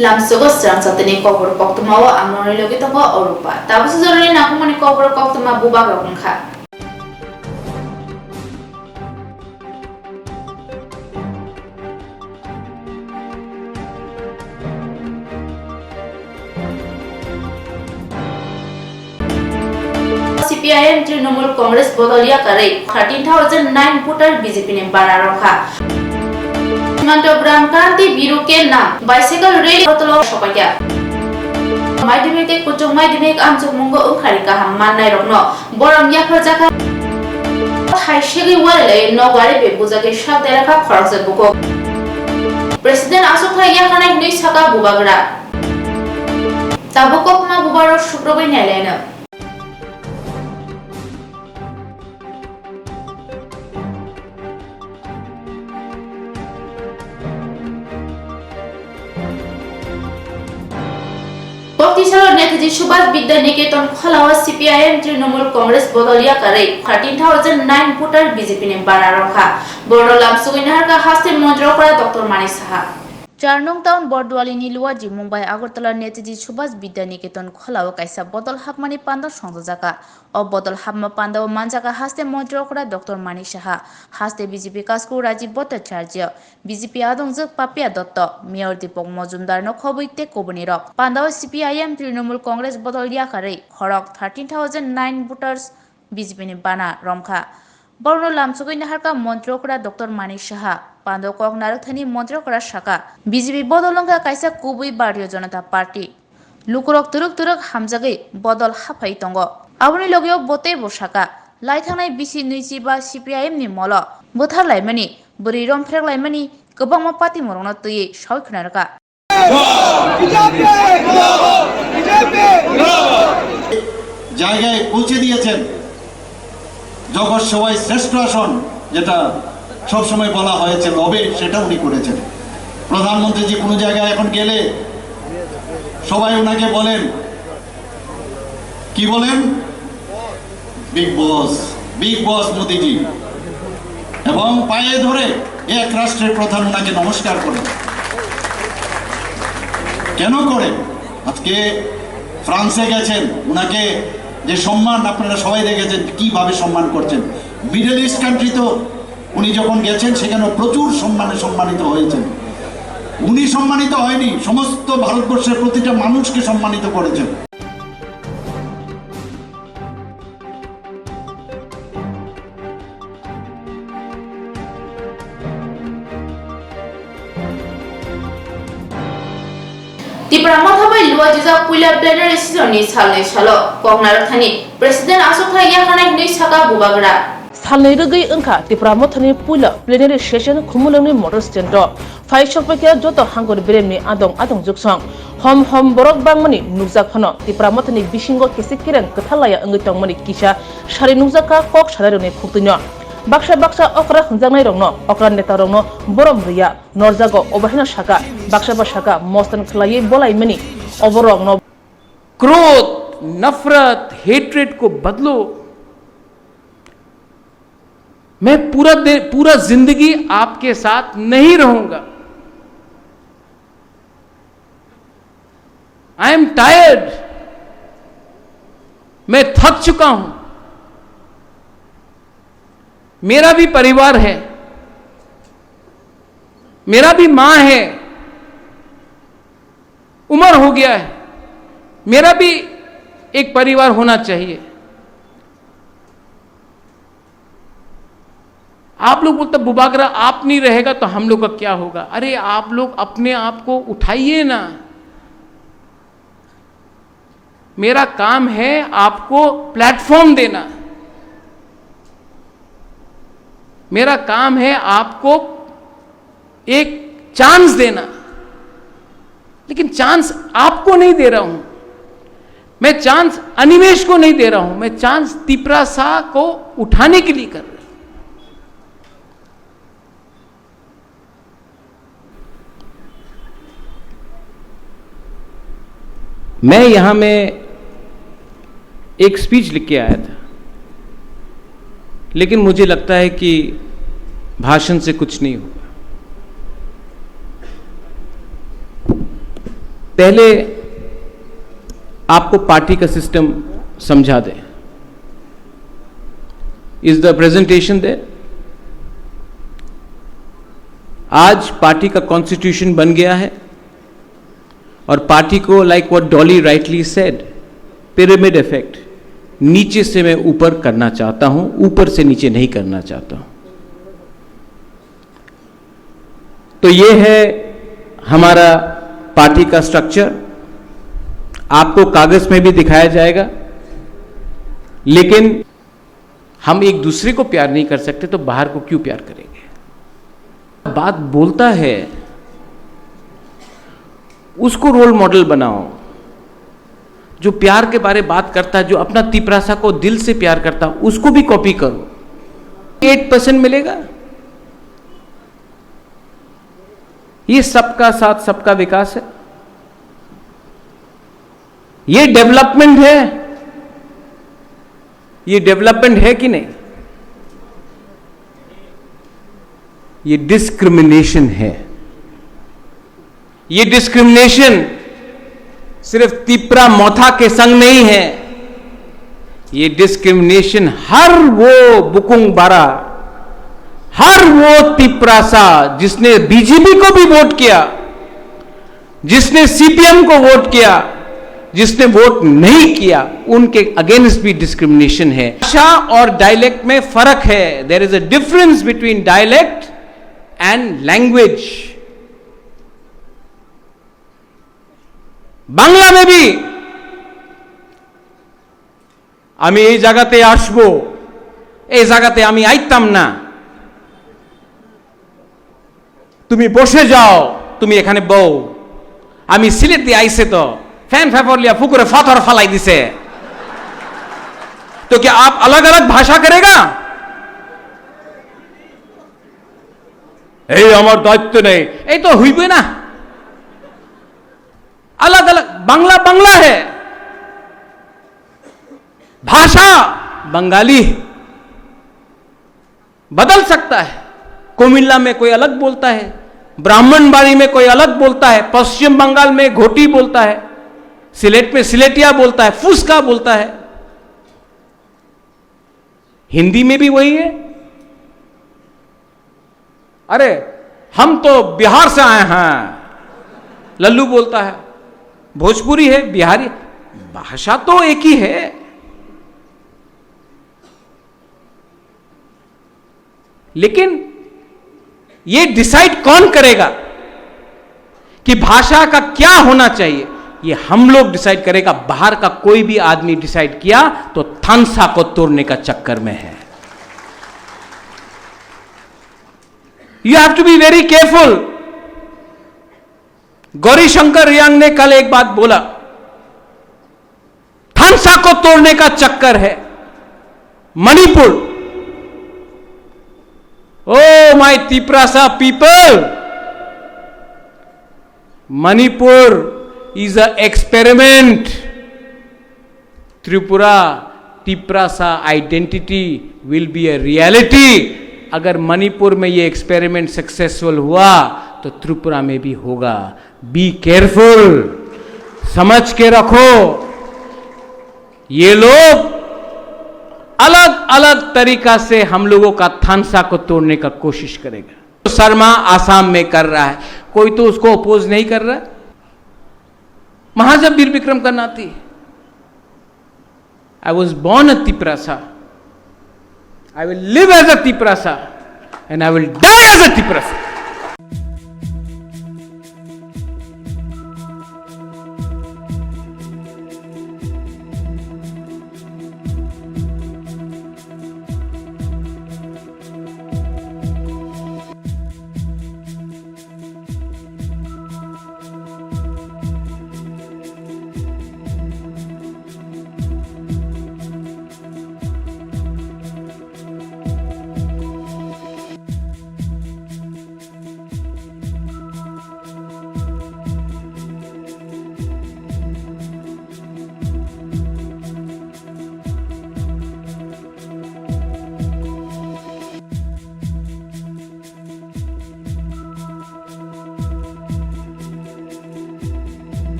Lamsogo strang satani kobor koktuma ang norilogi tongo orupa. Tapos zoroni na kumani kobor koktuma bubag rongkha. CPIM Trinamool Congress Bodolia Kare 13,009 voter BJP ne bara rokha. Manto Bramkanti Biru ke nam bicycle rally hotlo shopakya. Maidimite kuchung maidimik amchuk mungo ukhari ka hamman nai rokno boram ya khajaka haishigi wale no gari be buzake shab dera ka khorose buko. President Asokha ya khana ni saka bubagra. Tabukok ma bubaro shukrobai nailena. Boktisalo Netaji Subhas Vidyaniketon Khalawa CPIM Trinamool Congress Bodolia Kare 13,009 voter BJP ne bara rokha. Bordo Lamsuginahar ka haste monjro kora Dr. Mani Saha. 4 nong taon Bordwali Niluwaji Mumbai Agartala Netaji Subhas Vidyaniketon Khalawa kaisa botol hapmani panda songjaka. O botol hapma panda manjaka haste monjro kora Dr. Mani Saha. Haste BJP kasku Rajiv Bhattacharya. BJP adongjak Papia Dotto Mayor Dipok Mojumdar no khobuite kobuni rok. Pandawa CPIM Trinamool Congress Bodolia Kare khorok 13,009 voters BJP ne bana romkha. Borno Lamsuginahar Montrokra Dr. Mani Saha Pando Kok Narathani Montrokra Shaka BJP Bodolonga Kaisa Kubui Bharatiya Janata Party Lukurok Turuk Hamjagi Bodol Hapai Tongo Abuni Logio Bote Boshaka Laithanai BC Nuichi ba CPIM ni Molo Bothar Laimani Buri Romfrek Laimani Gobangma Party Morona Tuyi Shaw Khnarka জায়গায় পৌঁছে দিয়েছেন জগৎ সবাই শ্রেষ্ঠ আসন যেটা সব সময় বলা হয়েছে লবে সেটা উনি করেছেন প্রধানমন্ত্রী যে কোনো জায়গায় এখন গেলে সবাই ওনাকে বলেন কি বলেন বিগ বস মোদিজি এবং পায়ে ধরে এক রাষ্ট্রের প্রধান ওনাকে নমস্কার করেন কেন করেন আজকে ফ্রান্সে গেছেন ওনাকে যে সম্মান আপনারা সবাই দেখেছেন কিভাবে সম্মান করছেন মিডল ইস্ট কান্ট্রি তো উনি যখন গেছেন সেখানে প্রচুর সম্মানে সম্মানিত হয়েছেন উনি সম্মানিত হয়নি সমস্ত ভারতবর্ষের প্রতিটা মানুষকে সম্মানিত করেছেন Tipramothabai Luwajiza Puila Plenary Seasoni Salne Salo Kognarathani President Asokha Yakhanai Ni Saka Bubagra Salne Rugai Unka Tipramothani Puila Plenary Session Kumulani Motor Center Fai Shopaka Joto Hangor Bremni Adong Juksong Hom Borok Bangmani Nuzak Hono Tipramothani Bishingo Kisikiran Katalaya Angitongmani Kisha Shari Nuzaka Kok Shadarone Kutunya Baksa okra hunjangai rongno okra neta rongno borom riya norjago obahina shaka baksa mostan khlai bolai mani oborongno क्रोध नफरत hatred को बदलो मैं पूरा जिंदगी आपके साथ नहीं रहूंगा आई एम टायर्ड मैं थक चुका हूं मेरा भी परिवार है मेरा भी मां है उम्र हो गया है मेरा भी एक परिवार होना चाहिए आप लोग बोलते बुबागरा आप नहीं रहेगा तो हम लोग का क्या होगा अरे आप लोग अपने आप को उठाइए ना मेरा काम है आपको प्लेटफॉर्म देना मेरा काम है आपको एक चांस देना लेकिन चांस आपको नहीं दे रहा हूं मैं चांस अनिमेश को नहीं दे रहा हूं मैं चांस तिपरा शाह को उठाने के लिए कर रहा हूं मैं यहां में एक स्पीच लिख के आया था लेकिन मुझे लगता है कि भाषण से कुछ नहीं होगा पहले आपको पार्टी का सिस्टम समझा दें। Is the presentation there? आज पार्टी का कॉन्स्टिट्यूशन बन गया है और पार्टी को, like what Dolly rightly said, pyramid effect, नीचे से मैं ऊपर करना चाहता हूं, ऊपर से नीचे नहीं करना चाहता हूं। तो ये है हमारा पार्टी का स्ट्रक्चर। आपको कागज में भी दिखाया जाएगा, लेकिन हम एक दूसरे को प्यार नहीं कर सकते तो बाहर को क्यों प्यार करेंगे? बात बोलता है उसको रोल मॉडल बनाओ। जो प्यार के बारे बात करता है, जो अपना तिपरासा को दिल से प्यार करता है, उसको भी कॉपी करो। 8% मिलेगा। ये सबका साथ सबका विकास है, ये डेवलपमेंट है। ये डेवलपमेंट है कि नहीं? ये डिस्क्रिमिनेशन है। ये डिस्क्रिमिनेशन सिर्फ तिपरा मोथा के संग नहीं है, ये डिस्क्रिमिनेशन हर वो बुकुंग बारा, हर वो तिपरासा जिसने बीजेपी को भी वोट किया, जिसने सीपीएम को वोट किया, जिसने वोट नहीं किया, उनके अगेंस्ट भी डिस्क्रिमिनेशन है। भाषा और डायलेक्ट में फर्क है। There is a difference between dialect and language. Bangla में भी आमी এই জায়গাতে আসবো, এই জায়গাতে আমি আইতাম না, তুমি বসে যাও, তুমি এখানে বউ, আমি সিলেট দিয়ে আইছে তো फैन फैफोलिया फुकुरे फाथर फलाई दिसे। तो क्या आप अलग अलग भाषा करेगा? আমার দায়িত্ব নেই, এই তো হইবে না। अलग अलग बांग्ला बांग्ला है, भाषा बंगाली बदल सकता है। कोमिल्ला में कोई अलग बोलता है, ब्राह्मणबाड़ी में कोई अलग बोलता है, पश्चिम बंगाल में घोटी बोलता है, सिलेट में सिलेटिया बोलता है, फुसका बोलता है। हिंदी में भी वही है। अरे हम तो बिहार से आए हैं, लल्लू बोलता है। भोजपुरी है, बिहारी, भाषा तो एक ही है। लेकिन ये डिसाइड कौन करेगा कि भाषा का क्या होना चाहिए? ये हम लोग डिसाइड करेगा। बाहर का कोई भी आदमी डिसाइड किया तो थानसा को तोड़ने का चक्कर में है। You have to be very careful. Gaurishankar Reang ने कल एक बात बोला, थानसा को तोड़ने का चक्कर है। Manipur, oh my Tiprasa people, Manipur is an experiment. Tripura Tiprasa identity will be a reality. अगर मणिपुर में ये एक्सपेरिमेंट सक्सेसफुल हुआ तो त्रिपुरा में भी होगा। बी केयरफुल, समझ के रखो। ये लोग अलग अलग तरीका से हम लोगों का थानसा को तोड़ने का कोशिश करेगा। तो शर्मा आसाम में कर रहा है, कोई तो उसको अपोज नहीं कर रहा है। महाजब वीर विक्रम का नाती, I was born a Tiprasa. I will live as a Tiprasa and I will die as a Tiprasa.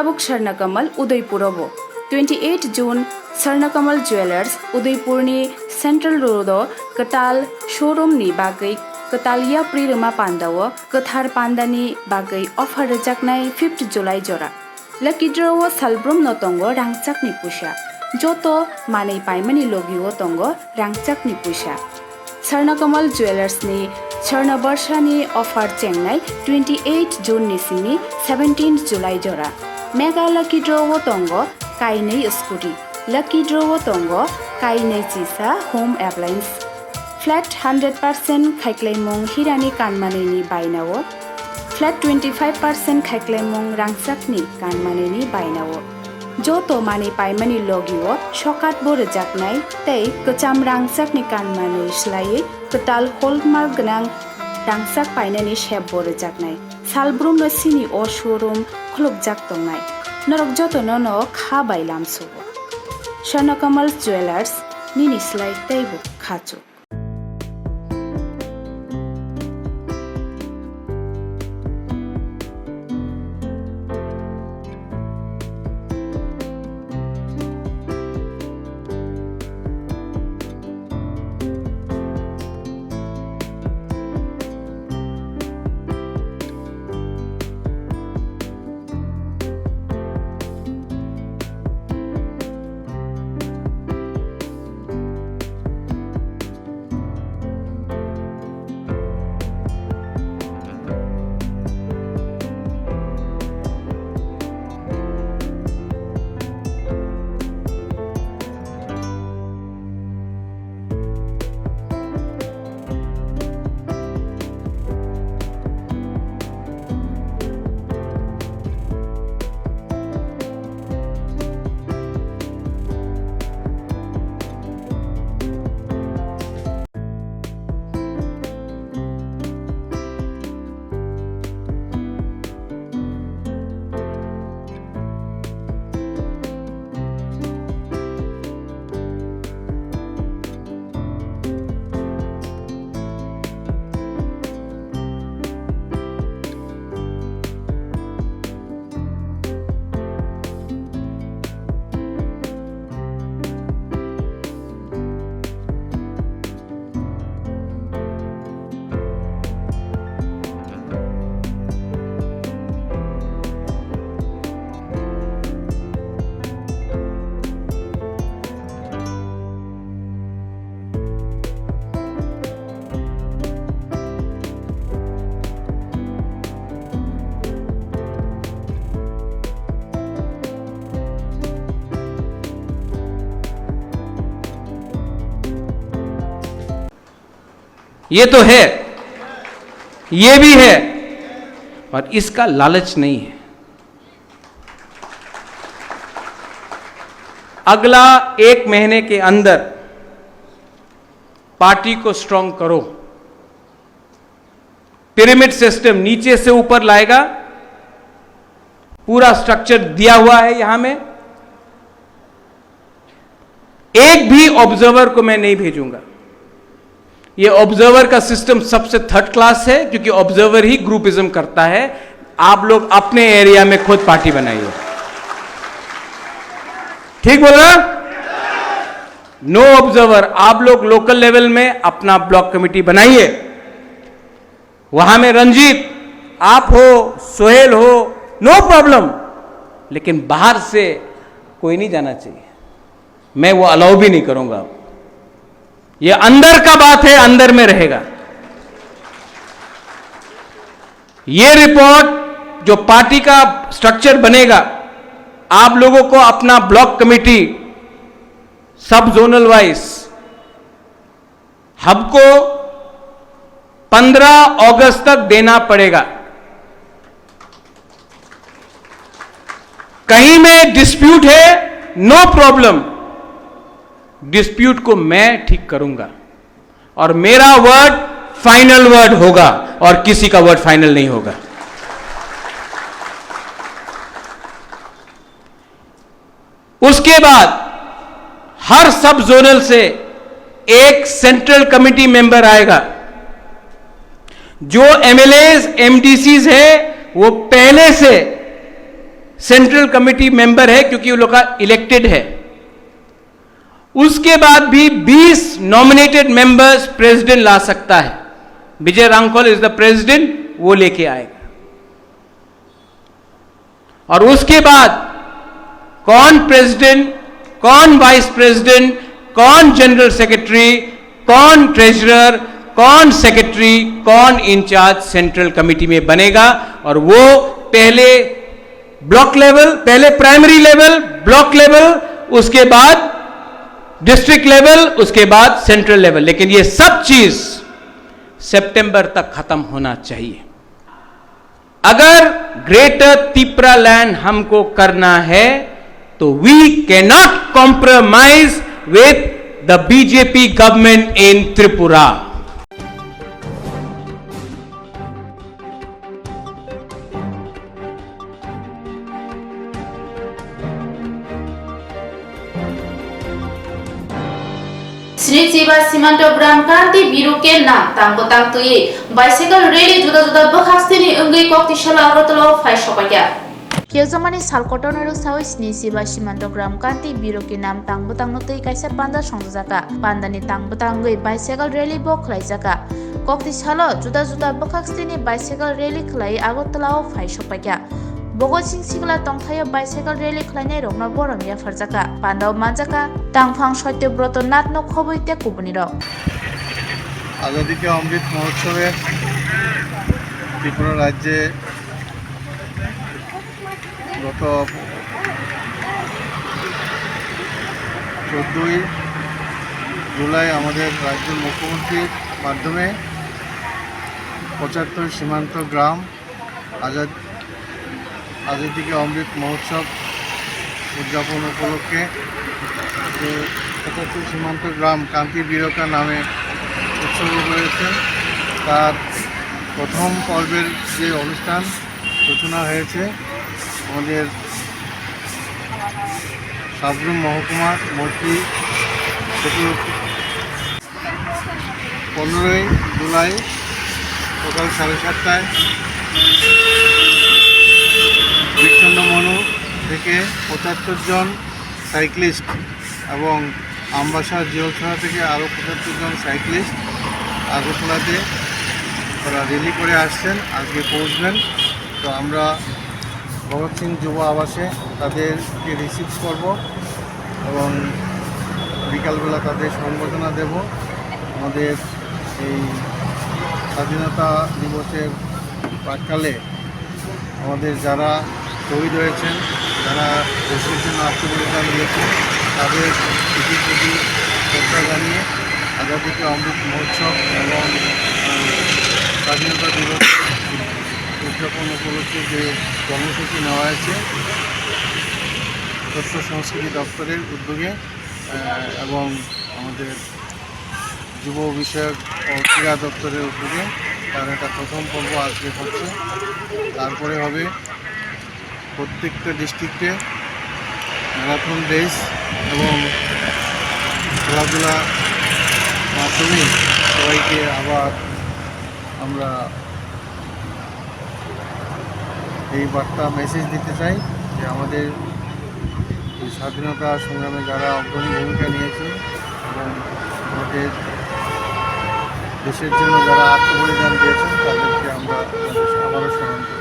Tabuk Sharnakamal Udaipurabo 28 June Sharnakamal Jewelers Udaipurni Central Road Katal Showroom ni bagai Katalia Prirama Pandawo Kathar Pandani bagai offer rejaknai 5th July jora Lucky draw Salbrum no tongo rangchak ni pusha Joto manei paimani logiwo tongo rangchak ni pusha Sharnakamal Jewelers ni Sharna Barsha ni offer chengnai 28 June ni simi 17 July jora Mega Lucky draw tongo kainei scooty Lucky draw tongo kainei chisa home appliance Flat 100% khaiklaimong hirani kanmaneni bainawo Flat 25% khaiklaimong rangchakni kanmaneni bainawo Joto mani paimani logiwo shokat bo rejaknai tei kacham rangchakni kanmanei slai katal hallmark ganang rangchak painani shep bo rejaknai salbrum no sini o showroom khlukjak tongnai norok joto no kha bailam subo Sharnakamal Jewelers nini slai teibo khachu ये तो है, ये भी है, और इसका लालच नहीं है। अगला 1 महीने के अंदर पार्टी को स्ट्रांग करो। पिरामिड सिस्टम नीचे से ऊपर लाएगा, पूरा स्ट्रक्चर दिया हुआ है यहां में। एक भी ऑब्जर्वर को मैं नहीं भेजूंगा। ये ऑब्जर्वर का सिस्टम सबसे थर्ड क्लास है, क्योंकि ऑब्जर्वर ही ग्रुपिज्म करता है। आप लोग अपने एरिया में खुद पार्टी बनाइए। ठीक बोल रहा? No observer. आप लोग लोकल लेवल में अपना ब्लॉक कमेटी बनाइए। वहां में रंजीत आप हो, सोहेल हो, नो प्रॉब्लम, लेकिन बाहर से कोई नहीं जाना चाहिए। मैं वो अलाउ भी नहीं करूंगा। ये अंदर का बात है, अंदर में रहेगा। ये रिपोर्ट जो पार्टी का स्ट्रक्चर बनेगा, आप लोगों को अपना ब्लॉक कमेटी सब जोनल वाइज हब को 15 अगस्त तक देना पड़ेगा। कहीं में डिस्प्यूट है, नो प्रॉब्लम, डिस्प्यूट को मैं ठीक करूंगा और मेरा वर्ड फाइनल वर्ड होगा और किसी का वर्ड फाइनल नहीं होगा। उसके बाद हर सब जोनल से एक सेंट्रल कमेटी मेंबर आएगा। जो एमएलएज एमडीसीज है वो पहले से सेंट्रल कमेटी मेंबर है क्योंकि वो लोग का इलेक्टेड है। उसके बाद भी 20 नॉमिनेटेड मेंबर्स प्रेसिडेंट ला सकता है। विजय रांगकोल इज द प्रेसिडेंट, वो लेके आएगा। और उसके बाद कौन प्रेसिडेंट, कौन वाइस प्रेसिडेंट, कौन जनरल सेक्रेटरी, कौन ट्रेजरर, कौन सेक्रेटरी, कौन इंचार्ज सेंट्रल कमेटी में बनेगा, और वो पहले ब्लॉक लेवल, पहले प्राइमरी लेवल, ब्लॉक लेवल, उसके बाद डिस्ट्रिक्ट लेवल, उसके बाद सेंट्रल लेवल। लेकिन ये सब चीज सितंबर तक खत्म होना चाहिए। अगर ग्रेटर त्रिपुरा लैंड हमको करना है तो we can not compromise with the BJP government in Tripura. Shri Jiva सीमांत ग्राम क्रांति बिरु के नाम तांगो तांगतुई बाइसाइकेल रैली जुदा जुदा बखास्तिनि अंगै कक्तिशाला अगरतला फाइ सपाया। Kiozamani salkotonaru sawi sini siba simanto gram kanti biro ki nam tangbutang nutui kaisa panda songjaka pandani tangbutangui bicycle rally bo khlaijaka kokti salo juda juda bokhaksini bicycle rally khlai agottalao phai sopakya bogo singsigla tongthayo bicycle rally khlainai rokna borom ya farjaka pandao manjaka tangphang satyabroto natno khoboite kubuni rok आजादी के अमृत महोत्सवे त्रिपुरा राज्ये गत 14 जुलाई हमारे राज्य मुख्यमंत्री माध्यमे 75 सीमांत ग्राम आजादी के अमृत महोत्सव उद्यापन उपलक्षे 75 सीमांत ग्राम कांति बीरका नामे उत्सर्ग करेছেন তার প্রথম পর্বের যে অনুষ্ঠান সূচনা হয়েছে আমাদের সাবরুম মহকুমার মন্ত্রী 15 জুলাই সকাল 7:30টায় বিচ্ছন্নমনু থেকে 75 জন সাইক্লিস্ট এবং আমবাসা জিওছড়া থেকে আরও 75 জন সাইক্লিস্ট আগরতলাতে তারা র্যালি করে আসছেন, আজকে পৌঁছবেন। তো আমরা ভগৎ সিং যুব আবাসে তাদেরকে রিসিভ করব এবং বিকালবেলা তাদের সংবর্ধনা দেব। আমাদের এই স্বাধীনতা দিবসের প্রাক্কালে আমাদের যারা শহীদ হয়েছেন, যারা দেশের জন্য আত্মবলিদান দিয়েছেন, তাদের প্রতি শ্রদ্ধা জানিয়ে আজাদি কে অমৃত মহোৎসব এবং স্বাধীনতা দিবস উদযাপন উপলক্ষে যে কর্মসূচি নেওয়া হয়েছে তথ্য সংস্কৃতি দপ্তরের উদ্যোগে এবং আমাদের যুব বিষয়ক ও ক্রীড়া দপ্তরের উদ্যোগে তার একটা প্রথম পর্ব আজকে হচ্ছে। তারপরে হবে প্রত্যেকটা ডিস্ট্রিক্টে ম্যারাথন রেস এবং খেলাধুলা মাধ্যমে সবাইকে আবার আমরা এই বার্তা মেসেজ দিতে চাই যে আমাদের এই স্বাধীনতা সংগ্রামে যারা অগ্রণী ভূমিকা নিয়েছে এবং আমাদের দেশের জন্য যারা আত্মবলিদান দিয়েছেন তাদেরকে আমরা আবারও স্মরণ করি।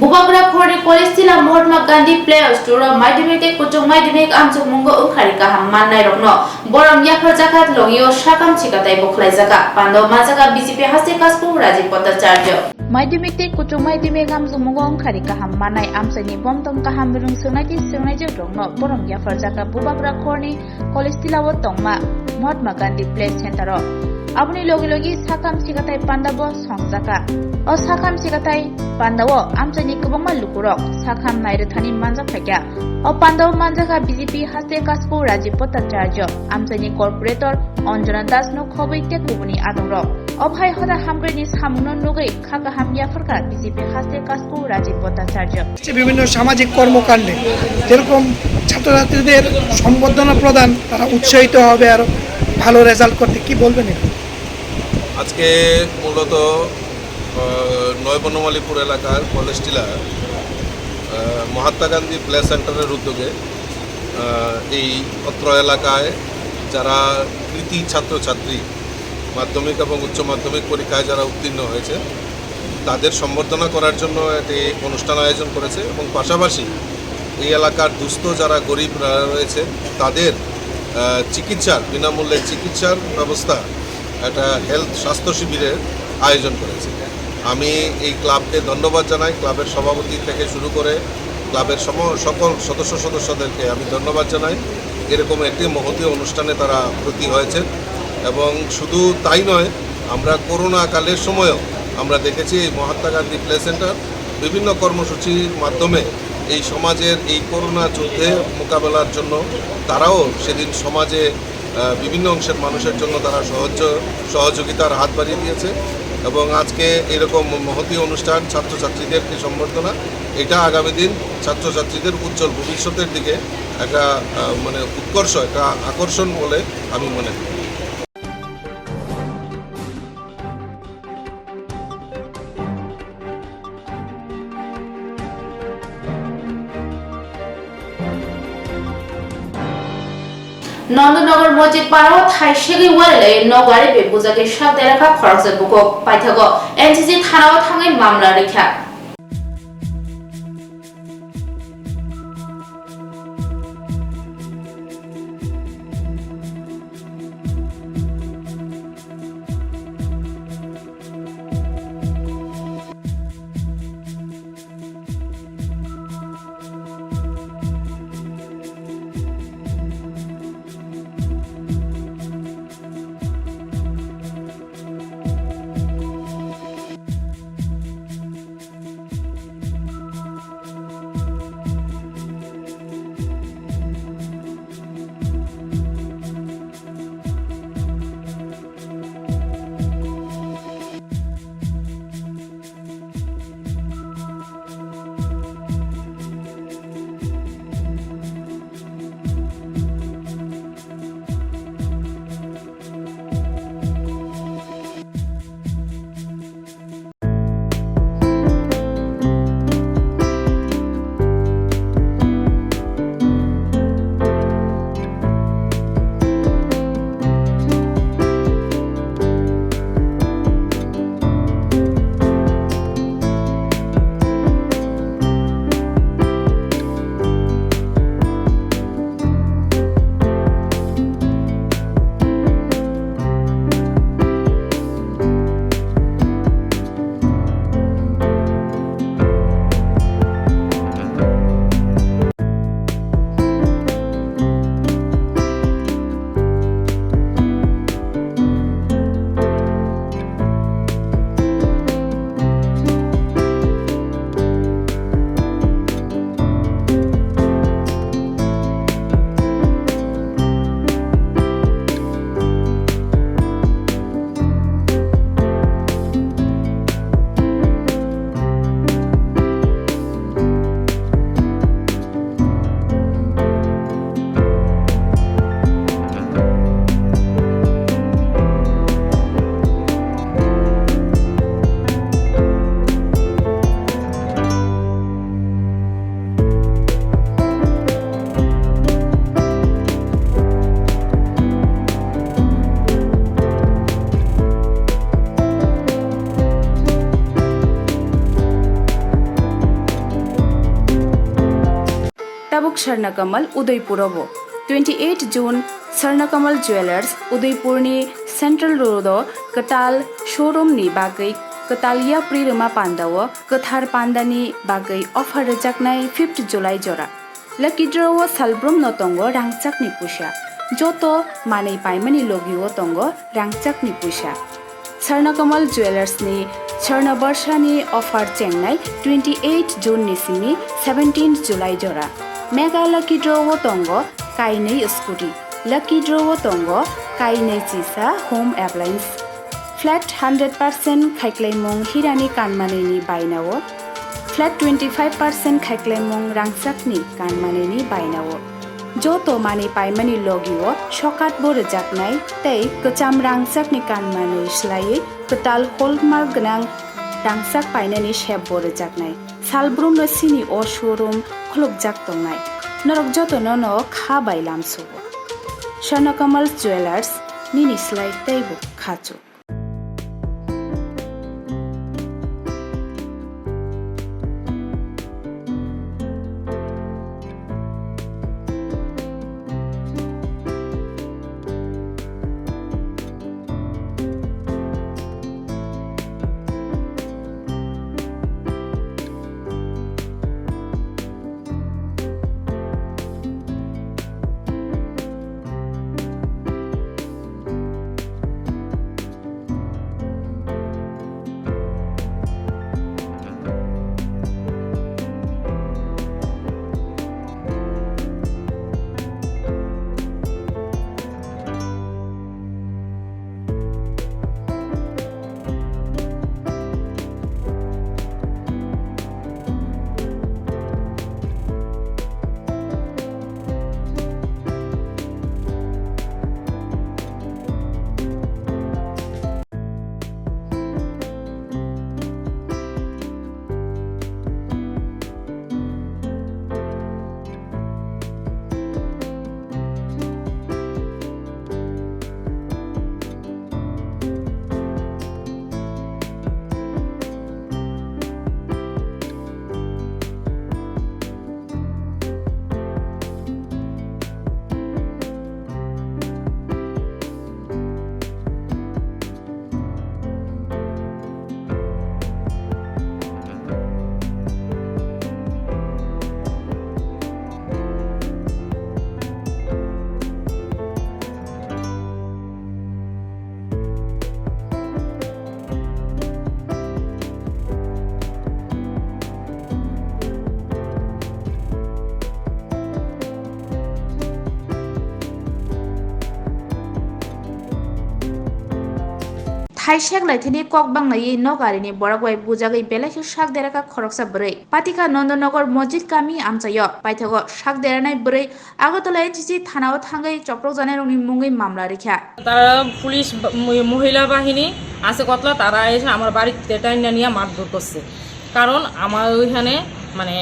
बुबाग्रा खोरनि कलेज जिल्ला महात्मा गान्धी प्लेयार्स टुर माध्यमिक कुचुं माध्यमिक आमचुक मुंगो ओंखारि गाहाम माननाय रखनो बरम याफर जाकात लगियो साकाम सिकाताय बखलाय जाका पांडव माजाका बीजेपी हास्ते कासपु राजीव भट्टाचार्य माध्यमिक कुचुं माध्यमिक आमचुक मुंगो ओंखारि गाहाम माननाय आमसानि बमतम गाहाम बिरुं सोंनायनि सोंनायजों रखनो बरम याफर जाका बुबाग्रा खोरनि college जिल्लाव तंगमा Mahatma Gandhi place centre अपनी लगे लगे साकाम सिकाताय पांडव संजाका ओ साकाम सिकाताय पांडव आमसानि गोबां लुकुरक साकाम नायरथानि मानजा फायगा ओ पांडव मानजाका बीजेपी हास्ते कासपु राजीव भट्टाचार्य आमसानि कॉर्पोरेटर अंजना दास नो खबैते कुबुनि आदंरक অভয় হদা হামগ্রেনি সামুন নুগৈ খাকা হামিয়া ফরকা বিজেপি হাসে কাসকু রাজীব ভট্টাচার্য বিভিন্ন সামাজিক কর্মকাণ্ডে যেরকম ছাত্রছাত্রীদের সম্বর্ধনা প্রদান তারা উৎসাহিত হবে আর ভালো রেজাল্ট করতে কি বলবেন আজকে মূলত নয় বনমালীপুর এলাকার college tiller Mahatma Gandhi play সেন্টারের উদ্যোগে এই অত্র এলাকায় যারা কৃতি ছাত্রছাত্রী মাধ্যমিক এবং উচ্চ মাধ্যমিক পরীক্ষায় যারা উত্তীর্ণ হয়েছে তাদের সম্বর্ধনা করার জন্য একটি অনুষ্ঠান আয়োজন করেছে এবং পাশাপাশি এই এলাকার দুস্থ যারা গরিবরা রয়েছে তাদের চিকিৎসার বিনামূল্যে চিকিৎসার ব্যবস্থা একটা হেলথ স্বাস্থ্য শিবিরের আয়োজন করেছে। আমি এই ক্লাবকে ধন্যবাদ জানাই, ক্লাবের সভাপতি থেকে শুরু করে ক্লাবের সকল সদস্যদেরকে আমি ধন্যবাদ জানাই। এরকম একটি মহতীয় অনুষ্ঠানে তারা ব্রতী হয়েছে এবং শুধু তাই নয়, আমরা করোনা কালের সময়ও আমরা দেখেছি এই মহাত্মা গান্ধী প্লে সেন্টার বিভিন্ন কর্মসূচির মাধ্যমে এই সমাজের এই করোনা যুদ্ধে মোকাবেলার জন্য তারাও সেদিন সমাজে বিভিন্ন অংশের মানুষের জন্য তারা সহযোগিতার হাত বাড়িয়ে দিয়েছে এবং আজকে এরকম মহতী অনুষ্ঠান ছাত্রছাত্রীদেরকে সম্বর্ধনা, এটা আগামী দিন ছাত্রছাত্রীদের উজ্জ্বল ভবিষ্যতের দিকে একটা উৎকর্ষ, একটা আকর্ষণ বলে আমি মনে করি। নন্দনগর মসজিদ পাড়াও থাইসেগি ওয়ালে নগারে বেপুজাকে সাথে রাখা খরচের বুক পাইথাগ এনসিসি থানাও থাঙে মামলা রেখা ताबुक स्वर्णकमल उदयपुरब 28 जून स्वर्णकमल ज्वेलर्स उदयपुरनि सेन्ट्रल रोड कटाल शोरूमनि बागै कटालिया प्रिरमा पान्डाव कथार पान्डानि बागै अफार रजाकनाय 5 जुलाई जरा लकी ड्रव सालब्रम नतंग रांगचाकनि पुषा जत मानै पाइमानि लगिओ तंग रांगचाकनि पुषा स्वर्णकमल ज्वेलर्सनि स्वर्ण वर्षानि अफार चेंगनाय 28 जून निसिमि 17 जुलाई जरा मेगा लकी ड्रव तंग काइनै स्कुटी लकी ड्रव तंग काइनै चिसा होम एप्लायन्स फ्ल्याट 100% खाइक्लाइमुं हिरानि कानमानैनि बायनावो फ्ल्याट 25% खाइक्लाइमुं रांसाकनि कानमानैनि बायनावो जत माने पाइमानि लगियो सकात बोरजाकनाय तै कचाम रांसाकनि कानमानै स्लायै कताल हलमार्क गोनां रांसाक पाइनानि शेप बोरजाकनाय सालब्रुम सिनि अ शोरूम खुलुबजाक दंनाय नरक जतनो न खा बायलामसुबो स्वर्णकमल ज्वेलार्स निनि स्लाय तैबो खाचु थाइसेक लाइथिनि कक बांनायि नगारिनि बरागवाय बुजागै बेलाखि शाक देराका खरकसा ब्रै पातिका नन्दनगर मस्जिद गामि आमचायो पाइथागो शाक देरानाय ब्रै আগরতলায় চিচি থানাও থাঙ্গै চক্রক জানাই রংनि মুङै মামলা রেখা তারা পুলিশ মহিলা বাহিনী আছে কতলা তারা এসে আমার বাড়িতে টাইনা নিয়ে মারধর করছে কারণ আমার ওইখানে মানে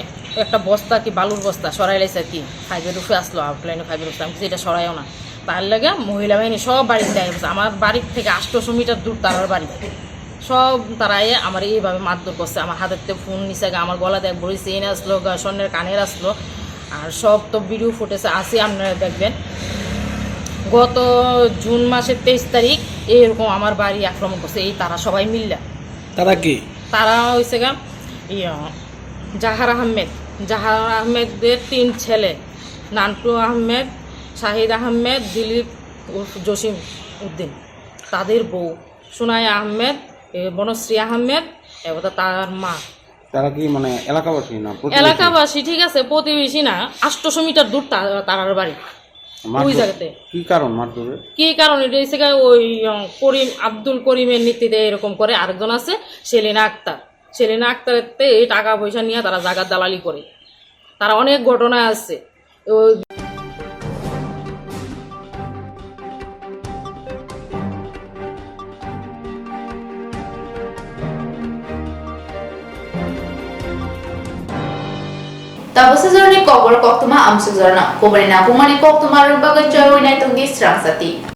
একটা বস্তা কি বালুর বস্তা সরাইলাইছে আর কি ফাইভের রুফে আসলো আউটলাইনে ফাইভের রুফে আমি এটা সরাইও না তার লাগে মহিলা বাহিনী সব বাড়িতে আসছে আমার বাড়ির থেকে 800 মিটার দূর তার বাড়ি সব তারাই আমার এইভাবে মারধর করছে আমার হাতের ফোন নিচে আমার গলাতে এক বড়ি চেইন আসলো স্বর্ণের কানের আসলো আর সব তো ভিডিও ফুটেজে আছে আপনারা দেখবেন গত জুন মাসের 23 তারিখ এরকম আমার বাড়ি আক্রমণ করছে এই তারা সবাই মিললা তারা কি তারা হইছে গা জাহার আহমেদের 3 ছেলে নান্টু আহমেদ শাহিদ আহমেদ দিলীপ জসিম উদ্দিন তাদের বউ সুনাই আহমেদ বনশ্রী আহমেদ এবং তার মা তারা কি মানে এলাকাবাসী না এলাকাবাসী ঠিক আছে প্রতিবেশী না 800 মিটার দূর তারার বাড়ি ওই জায়গাতে কি কারণ মারধরের কি কারণ এটা হচ্ছে ওই করিম আব্দুল করিমের নীতিতে এরকম করে আরেকজন আছে সেলিনা আক্তারের এই টাকা পয়সা নিয়ে তারা জায়গার দালালি করে তারা অনেক ঘটনা আছে ওই Tapos sa zona ni Kogor Koktuma Amsugzorna, Kubarina Kumani Koktuma Rubaga Joy Naitong Distrang Sati.